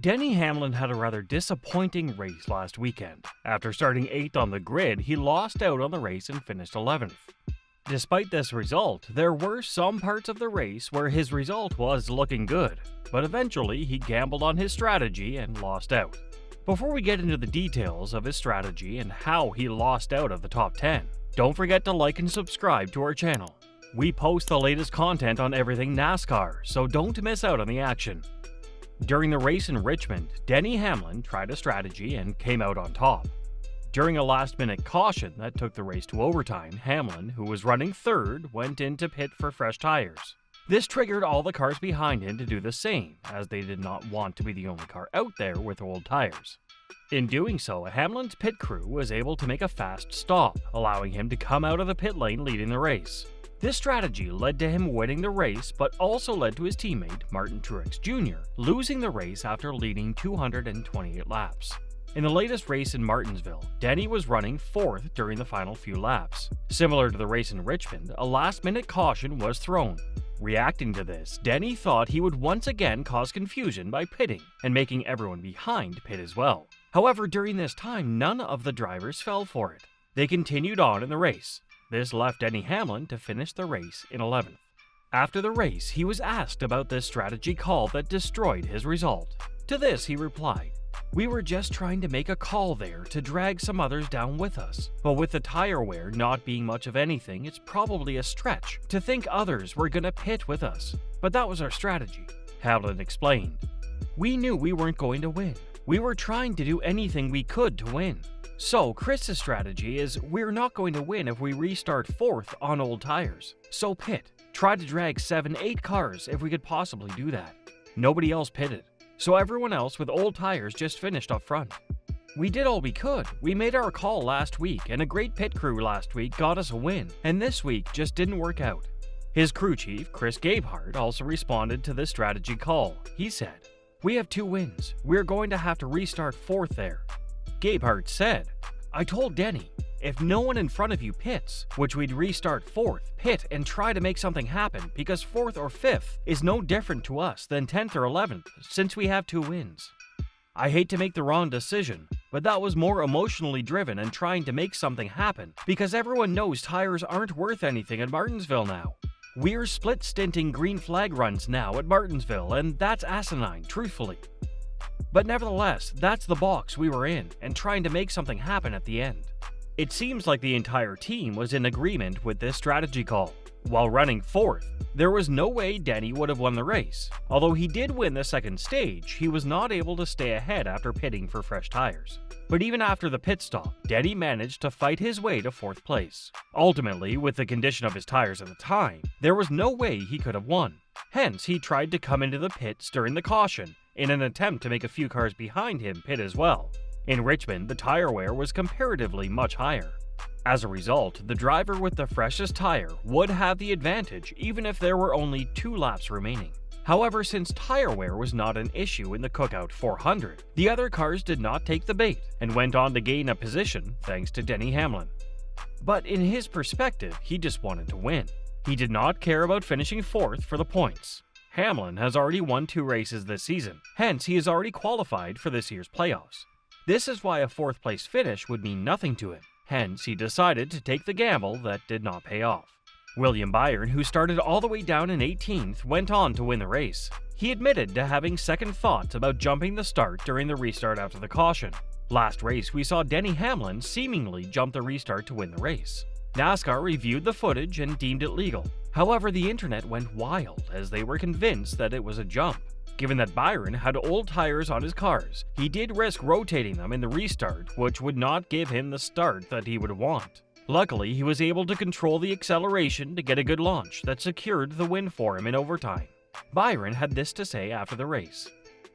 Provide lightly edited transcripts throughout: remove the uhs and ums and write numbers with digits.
Denny Hamlin had a rather disappointing race last weekend. After starting 8th on the grid, he lost out on the race and finished 11th. Despite this result, there were some parts of the race where his result was looking good, but eventually he gambled on his strategy and lost out. Before we get into the details of his strategy and how he lost out of the top 10, don't forget to like and subscribe to our channel. We post the latest content on everything NASCAR, so don't miss out on the action. During the race in Richmond, Denny Hamlin tried a strategy and came out on top. During a last-minute caution that took the race to overtime, Hamlin, who was running third, went into pit for fresh tires. This triggered all the cars behind him to do the same, as they did not want to be the only car out there with old tires. In doing so, Hamlin's pit crew was able to make a fast stop, allowing him to come out of the pit lane leading the race. This strategy led to him winning the race, but also led to his teammate, Martin Truex Jr., losing the race after leading 228 laps. In the latest race in Martinsville, Denny was running 4th during the final few laps. Similar to the race in Richmond, a last-minute caution was thrown. Reacting to this, Denny thought he would once again cause confusion by pitting and making everyone behind pit as well. However, during this time, none of the drivers fell for it. They continued on in the race. This left Denny Hamlin to finish the race in 11th. After the race, he was asked about this strategy call that destroyed his result. To this, he replied, "We were just trying to make a call there to drag some others down with us. But with the tire wear not being much of anything, it's probably a stretch to think others were gonna pit with us. But that was our strategy," Hamlin explained. "We knew we weren't going to win. We were trying to do anything we could to win. So Chris's strategy is we're not going to win if we restart 4th on old tires. So pit. Try to drag 7-8 cars if we could possibly do that. Nobody else pitted. So everyone else with old tires just finished up front. We did all we could. We made our call last week, and a great pit crew last week got us a win, and this week just didn't work out." His crew chief, Chris Gabehart, also responded to this strategy call. He said, "We have 2 wins. We're going to have to restart 4th there." Gabehart said, "I told Denny, if no one in front of you pits, which we'd restart 4th, pit and try to make something happen, because 4th or 5th is no different to us than 10th or 11th, since we have 2 wins. I hate to make the wrong decision, but that was more emotionally driven and trying to make something happen, because everyone knows tires aren't worth anything at Martinsville now. We're split-stinting green flag runs now at Martinsville, and that's asinine, truthfully. But nevertheless, that's the box we were in, and trying to make something happen at the end." It seems like the entire team was in agreement with this strategy call. While running 4th, there was no way Denny would have won the race. Although he did win the second stage, he was not able to stay ahead after pitting for fresh tires. But even after the pit stop, Denny managed to fight his way to 4th place. Ultimately, with the condition of his tires at the time, there was no way he could have won. Hence, he tried to come into the pits during the caution, in an attempt to make a few cars behind him pit as well. In Richmond, the tire wear was comparatively much higher. As a result, the driver with the freshest tire would have the advantage even if there were only 2 laps remaining. However, since tire wear was not an issue in the Cookout 400, the other cars did not take the bait and went on to gain a position thanks to Denny Hamlin. But in his perspective, he just wanted to win. He did not care about finishing 4th for the points. Hamlin has already won 2 races this season, hence he is already qualified for this year's playoffs. This is why a 4th place finish would mean nothing to him, hence he decided to take the gamble that did not pay off. William Byron, who started all the way down in 18th, went on to win the race. He admitted to having second thoughts about jumping the start during the restart after the caution. Last race, we saw Denny Hamlin seemingly jump the restart to win the race. NASCAR reviewed the footage and deemed it legal. However, the internet went wild as they were convinced that it was a jump. Given that Byron had old tires on his cars, he did risk rotating them in the restart, which would not give him the start that he would want. Luckily, he was able to control the acceleration to get a good launch that secured the win for him in overtime. Byron had this to say after the race.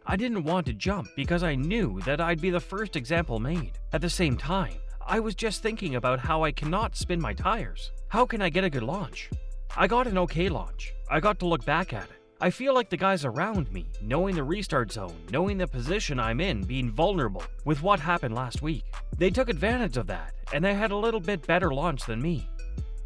"I didn't want to jump because I knew that I'd be the first example made. At the same time, I was just thinking about how I cannot spin my tires. How can I get a good launch? I got an okay launch. I got to look back at it. I feel like the guys around me, knowing the restart zone, knowing the position I'm in, being vulnerable with what happened last week. They took advantage of that, and they had a little bit better launch than me.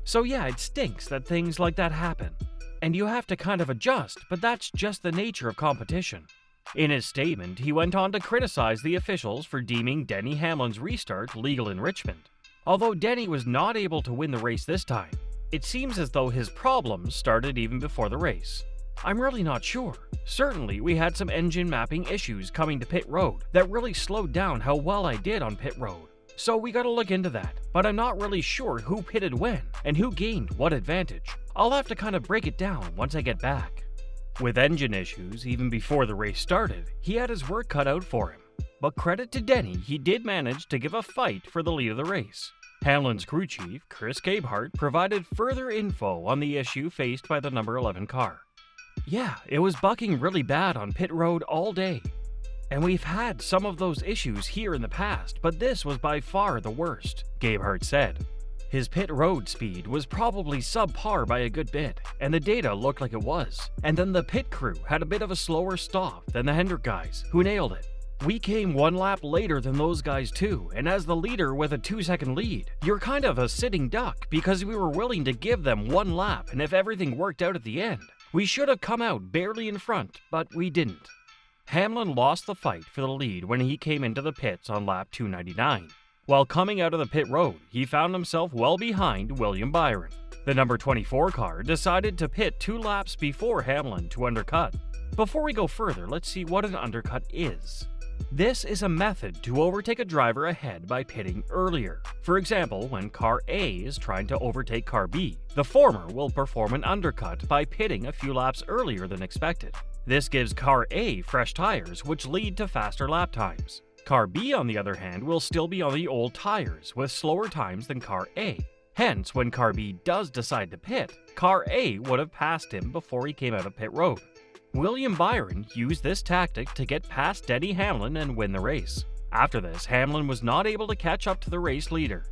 So yeah, it stinks that things like that happen. And you have to kind of adjust, but that's just the nature of competition. In his statement, he went on to criticize the officials for deeming Denny Hamlin's restart legal in Richmond. Although Denny was not able to win the race this time, it seems as though his problems started even before the race. I'm really not sure. Certainly, we had some engine mapping issues coming to pit road that really slowed down how well I did on pit road. So we gotta look into that, but I'm not really sure who pitted when and who gained what advantage. I'll have to kind of break it down once I get back. With engine issues, even before the race started, he had his work cut out for him. But credit to Denny, he did manage to give a fight for the lead of the race. Hamlin's crew chief, Chris Gabehart, provided further info on the issue faced by the number 11 car. Yeah, it was bucking really bad on pit road all day. And we've had some of those issues here in the past, but this was by far the worst, Gabehart said. His pit road speed was probably subpar by a good bit, and the data looked like it was. And then the pit crew had a bit of a slower stop than the Hendrick guys, who nailed it. We came one lap later than those guys too, and as the leader with a 2-second lead, you're kind of a sitting duck because we were willing to give them one lap, and if everything worked out at the end, we should have come out barely in front, but we didn't. Hamlin lost the fight for the lead when he came into the pits on lap 299. While coming out of the pit road, he found himself well behind William Byron. The number 24 car decided to pit 2 laps before Hamlin to undercut. Before we go further, let's see what an undercut is. This is a method to overtake a driver ahead by pitting earlier. For example, when car A is trying to overtake car B, the former will perform an undercut by pitting a few laps earlier than expected. This gives car A fresh tires, which lead to faster lap times. Car B, on the other hand, will still be on the old tires with slower times than car A. Hence, when car B does decide to pit, car A would have passed him before he came out of pit road. William Byron used this tactic to get past Denny Hamlin and win the race. After this, Hamlin was not able to catch up to the race leader.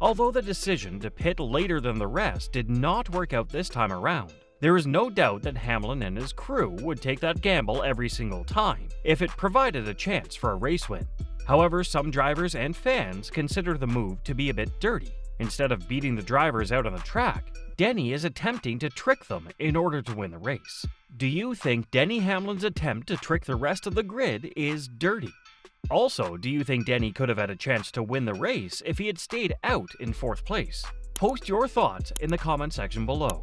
Although the decision to pit later than the rest did not work out this time around, there is no doubt that Hamlin and his crew would take that gamble every single time if it provided a chance for a race win. However, some drivers and fans consider the move to be a bit dirty. Instead of beating the drivers out on the track, Denny is attempting to trick them in order to win the race. Do you think Denny Hamlin's attempt to trick the rest of the grid is dirty? Also, do you think Denny could have had a chance to win the race if he had stayed out in 4th place? Post your thoughts in the comment section below.